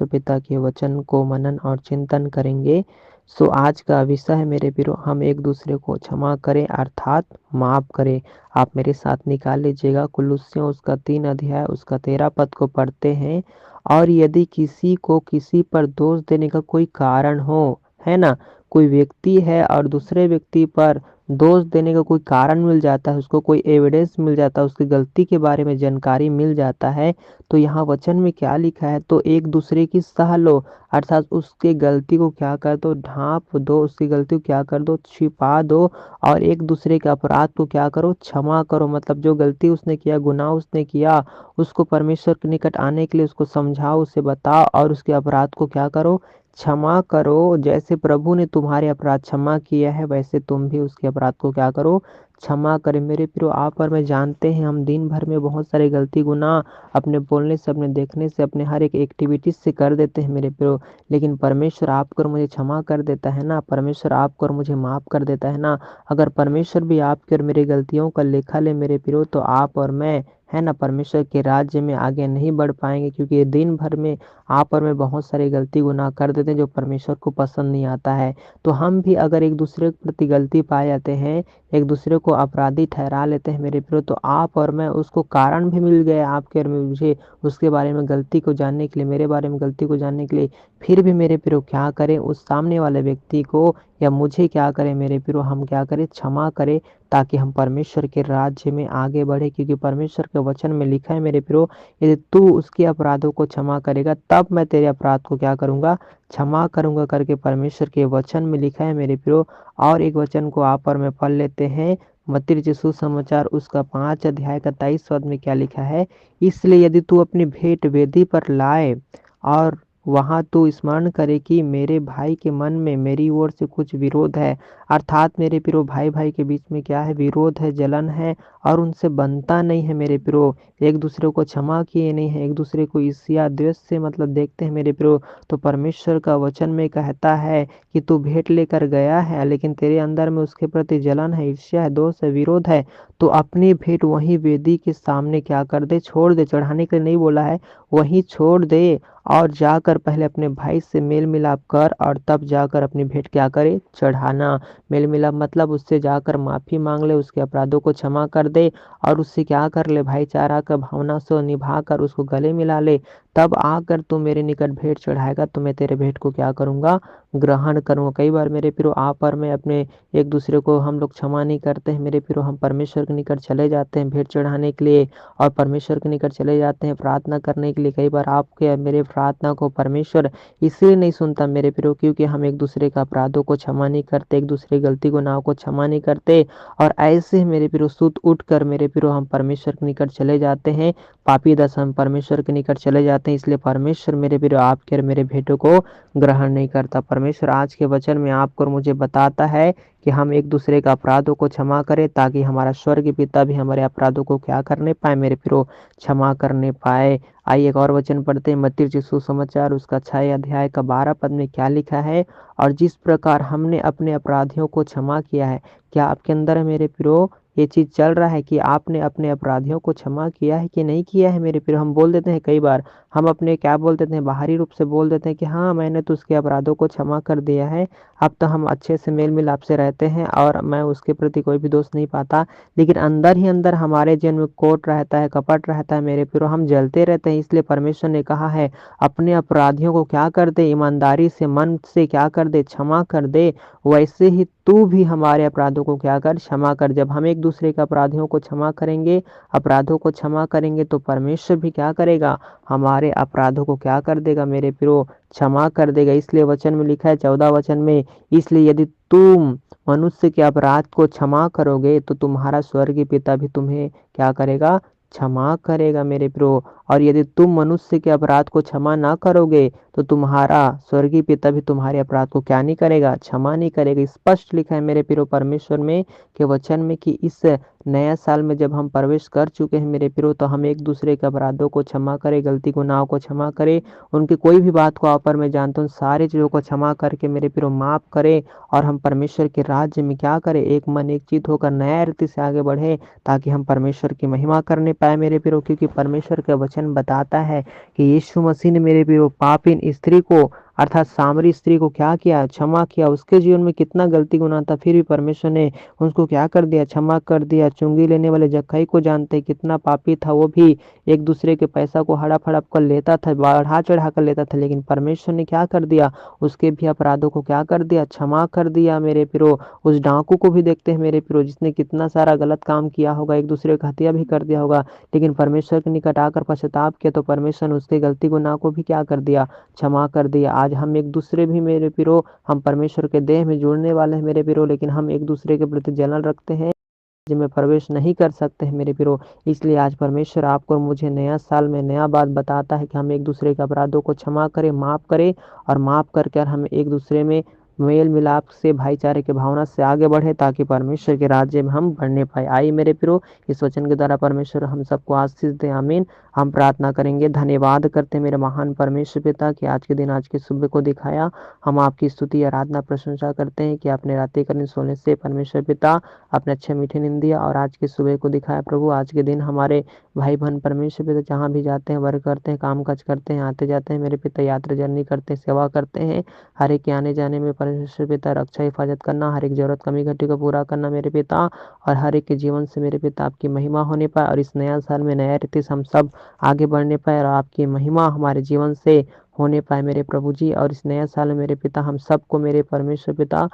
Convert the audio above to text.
परमेश्वर पिता के वचन को मनन और चिंतन करेंगे। सो आज का विषय है मेरे प्रियो, हम एक दूसरे को क्षमा करें अर्थात माफ करें। आप मेरे साथ निकाल लीजिएगा कुलुस्सियों उसका 3 अध्याय उसका 13 पद को पढ़ते हैं। और यदि किसी को किसी पर दोष देने का कोई कारण हो, है ना, कोई व्यक्ति है और दूसरे व्यक्ति पर दोष देने का कोई कारण मिल जाता है, उसको कोई एविडेंस मिल जाता है, उसकी गलती के बारे में जानकारी मिल जाता है, तो यहाँ वचन में क्या लिखा है, तो एक दूसरे की सह लो अर्थात उसके गलती को क्या कर दो, ढांप दो, उसकी गलती को क्या कर दो, छिपा दो। और एक दूसरे के अपराध को क्या करो, क्षमा करो। मतलब जो गलती उसने किया, गुनाह उसने किया, उसको परमेश्वर के निकट आने के लिए उसको समझाओ, उसे बताओ और उसके अपराध को क्या करो, क्षमा करो। जैसे प्रभु ने तुम्हारे अपराध क्षमा किया है, वैसे तुम भी उसके अपराध को क्या करो, क्षमा करें। मेरे प्रियो, आप और मैं जानते हैं हम दिन भर में बहुत सारे गलती गुनाह अपने बोलने से, अपने देखने से, अपने हर एक एक्टिविटीज से कर देते हैं मेरे प्रियो। लेकिन परमेश्वर आपको और मुझे क्षमा कर देता है ना, परमेश्वर आपको और मुझे माफ कर देता है ना। अगर परमेश्वर भी आपकी और मेरी गलतियों का लेखा ले मेरे प्रियो, तो आप और मैं, है ना, परमेश्वर के राज्य में आगे नहीं बढ़ पाएंगे, क्योंकि ये दिन भर में आप और मैं बहुत सारी गलती गुनाह कर देते हैं जो परमेश्वर को पसंद नहीं आता है। तो हम भी अगर एक दूसरे के प्रति गलती पाए जाते हैं, एक दूसरे को अपराधी ठहरा लेते हैं मेरे प्रियो, तो आप और मैं, उसको कारण भी मिल गया आपके और मुझे उसके बारे में गलती को जानने के लिए, मेरे बारे में गलती को जानने के लिए, फिर भी मेरे प्रियो क्या करें, उस सामने वाले व्यक्ति को या मुझे क्या करें मेरे प्रियो, हम क्या करें, क्षमा करें, ताकि हम परमेश्वर के राज्य में आगे बढ़े। क्योंकि परमेश्वर के वचन में लिखा है मेरे प्रियो, यदि तू उसके अपराधों को क्षमा करेगा तब मैं तेरे अपराध को क्या करूंगा, क्षमा करूंगा करके परमेश्वर के वचन में लिखा है मेरे प्रियो। और एक वचन को आप और मैं पढ़ लेते हैं, मत्ती रचित सुसमाचार उसका 5 अध्याय का 23 पद में क्या लिखा है, इसलिए यदि तू अपनी भेंट वेदी पर लाए और वहां तू स्मरण करे कि मेरे भाई के मन में मेरी ओर से कुछ विरोध है, अर्थात मेरे पिरो भाई भाई के बीच में क्या है, विरोध है, जलन है और उनसे बनता नहीं है मेरे पिरो, एक दूसरे को क्षमा किए नहीं है, एक दूसरे को ईर्ष्या द्वेष से मतलब देखते हैं मेरे पिरो। तो परमेश्वर का वचन में कहता है कि तू भेंट लेकर गया है लेकिन तेरे अंदर में उसके प्रति जलन है, ईर्ष्या है, दोष है, विरोध है, तो अपनी भेंट वहीं वेदी के सामने क्या कर दे, छोड़ दे। चढ़ाने के लिए नहीं बोला है, वहीं छोड़ दे और जाकर पहले अपने भाई से मेल मिलाप कर और तब जाकर अपनी भेंट क्या करे, चढ़ाना। मेल मिलाप मतलब उससे जाकर माफी मांग ले, उसके अपराधों को क्षमा कर दे और उससे क्या कर ले, भाईचारा का भावना से निभा कर उसको गले मिला ले। तब आकर तू मेरे निकट भेंट चढ़ाएगा तो मैं तेरे भेंट को क्या करूंगा, ग्रहण करूंगा। कई बार मेरे पिरो आप और मैं अपने एक दूसरे को हम लोग क्षमा नहीं करते हैं मेरे पिरो, हम परमेश्वर के निकट चले जाते हैं भेंट चढ़ाने के लिए और परमेश्वर के निकट चले जाते हैं प्रार्थना करने के लिए। कई बार आपके मेरे प्रार्थना को परमेश्वर इसलिए नहीं सुनता मेरे पिरो क्योंकि हम एक दूसरे का अपराधों को क्षमा नहीं करते, एक दूसरे की गलती गुनाहों को क्षमा नहीं करते। और ऐसे ही मेरे पिरो सुत उठ कर मेरे पिरो हम परमेश्वर के निकट चले जाते हैं, पापी दस हम परमेश्वर के निकट चले जाते हैं। इसलिए परमेश्वर मेरे पिरो आपके और मेरे भेंटों को ग्रहण नहीं करता। परमेश्वर आज के वचन में आपको और मुझे बताता है कि हम एक दूसरे का अपराधों को क्षमा करें ताकि हमारा स्वर्ग पिता भी हमारे अपराधों को क्या करने पाए मेरे पिरो, क्षमा करने पाए। आइए एक और वचन पढ़ते हैं, मत्ती रचित सुसमाचार उसका 6 अध्याय का 12 पद में क्या लिखा है, और जिस प्रकार हमने अपने अपराधियों को क्षमा किया है। क्या आपके अंदर मेरे पिरो ये चीज चल रहा है कि आपने अपने अपराधियों को क्षमा किया है कि नहीं किया है मेरे पिरो। हम बोल देते हैं कई बार, हम अपने क्या बोल देते हैं, बाहरी रूप से बोल देते हैं कि हाँ मैंने तो उसके अपराधों को क्षमा कर दिया है, अब तो हम अच्छे से मेल मिलाप से रहते हैं और मैं उसके प्रति कोई भी दोष नहीं पाता। लेकिन अंदर ही अंदर हमारे जीवन में कोट रहता है, कपट रहता है मेरे पिरो, हम जलते रहते हैं। इसलिए परमेश्वर ने कहा है अपने अपराधियों को क्या कर दे, ईमानदारी से मन से क्या कर दे, क्षमा कर दे। वैसे ही तू भी हमारे अपराधों को क्या कर, क्षमा कर। जब हम एक दूसरे के अपराधियों को क्षमा करेंगे, अपराधों को क्षमा करेंगे, तो परमेश्वर भी क्या करेगा, हमारे अपराधों को क्या कर देगा मेरे पिरो, क्षमा कर देगा। इसलिए वचन में लिखा है 14 वचन में, इसलिए यदि तुम मनुष्य के अपराध को क्षमा करोगे तो तुम्हारा स्वर्गीय पिता भी तुम्हें क्या करेगा, क्षमा करेगा मेरे प्रो। और यदि तुम मनुष्य के अपराध को क्षमा ना करोगे तो तुम्हारा स्वर्गीय पिता भी तुम्हारे अपराध को क्या नहीं करेगा, क्षमा नहीं करेगा। स्पष्ट लिखा है मेरे प्रियो परमेश्वर में के वचन में कि इस नया साल में जब हम प्रवेश कर चुके हैं मेरे पिरो, तो हम एक दूसरे के अपराधों को क्षमा करें, गलती गुनाहों को क्षमा करें, उनकी कोई भी बात को आप पर मैं जानता हूँ सारी चीज़ों को क्षमा करके मेरे पिरो माफ़ करें, और हम परमेश्वर के राज्य में क्या करें, एक मन एक चित्त होकर नया रीति से आगे बढ़े, ताकि हम परमेश्वर की महिमा करने पाए मेरे पिरो। क्योंकि परमेश्वर का वचन बताता है कि यीशु मसीह ने मेरे पिरो पापिन स्त्री को, अर्थात सामरी स्त्री को क्या किया, क्षमा किया। उसके जीवन में कितना गलती गुनाह था, फिर भी परमेश्वर ने उसको क्या कर दिया, क्षमा कर दिया। चुंगी लेने वाले जक्कई को जानते हैं, कितना पापी था वो भी, एक दूसरे के पैसा को हड़प हड़प कर लेता था, बढ़ा चढ़ा कर लेता था, लेकिन परमेश्वर ने क्या कर दिया, उसके भी अपराधों को क्या कर दिया, क्षमा कर दिया मेरे पिरो। उस डाकू को भी देखते हैं मेरे पिरो, जिसने कितना सारा गलत काम किया होगा, एक दूसरे का हत्या भी कर दिया होगा, लेकिन परमेश्वर के निकट आकर पश्चाताप किया, तो परमेश्वर ने उसके गलती गुनाह को भी क्या कर दिया, क्षमा कर दिया। आज हम एक दूसरे भी मेरे पिरो, हम परमेश्वर के देह में जुड़ने वाले हैं मेरे पिरो, लेकिन हम एक दूसरे के प्रति जलन रखते हैं, राज्य में प्रवेश नहीं कर सकते हैं मेरे पिरो। इसलिए आज परमेश्वर आपको और मुझे नया साल में नया बात बताता है कि हम एक दूसरे के अपराधों को क्षमा करें, माफ़ करें, और माफ़ करके हम एक दूसरे में मेल मिलाप से, भाईचारे की भावना से आगे बढ़े, ताकि परमेश्वर के राज्य में हम बढ़ने पाए। आइए मेरे पिरो, इस वचन के द्वारा परमेश्वर हम सबको आशीष दे, आमीन। हम प्रार्थना करेंगे। धन्यवाद करते हैं मेरे महान परमेश्वर पिता कि आज के दिन, आज के सुबह को दिखाया। हम आपकी स्तुति आराधना प्रशंसा करते हैं कि आपने रातें करने सोने से परमेश्वर पिता आपने अच्छे मीठे नींद दिया, और आज के सुबह को दिखाया प्रभु। आज के दिन हमारे भाई बहन परमेश्वर पिता जहाँ भी जाते हैं, वर्क करते हैं, काम काज करते हैं, आते जाते हैं मेरे पिता, यात्रा जर्नी करते हैं, सेवा करते हैं, हर एक के आने जाने में परमेश्वर पिता रक्षा हिफाजत करना, हर एक जरूरत कमी घटी को पूरा करना मेरे पिता, और हर एक के जीवन से मेरे पिता आपकी महिमा होने पाए, और इस नया साल में नया रीति से हम सब आगे बढ़ने पाए, और आपकी महिमा हमारे जीवन से होने पाए मेरे प्रभु जी। और इस नया साल में मेरे पिता हम सबको मेरे परमेश्वर पिता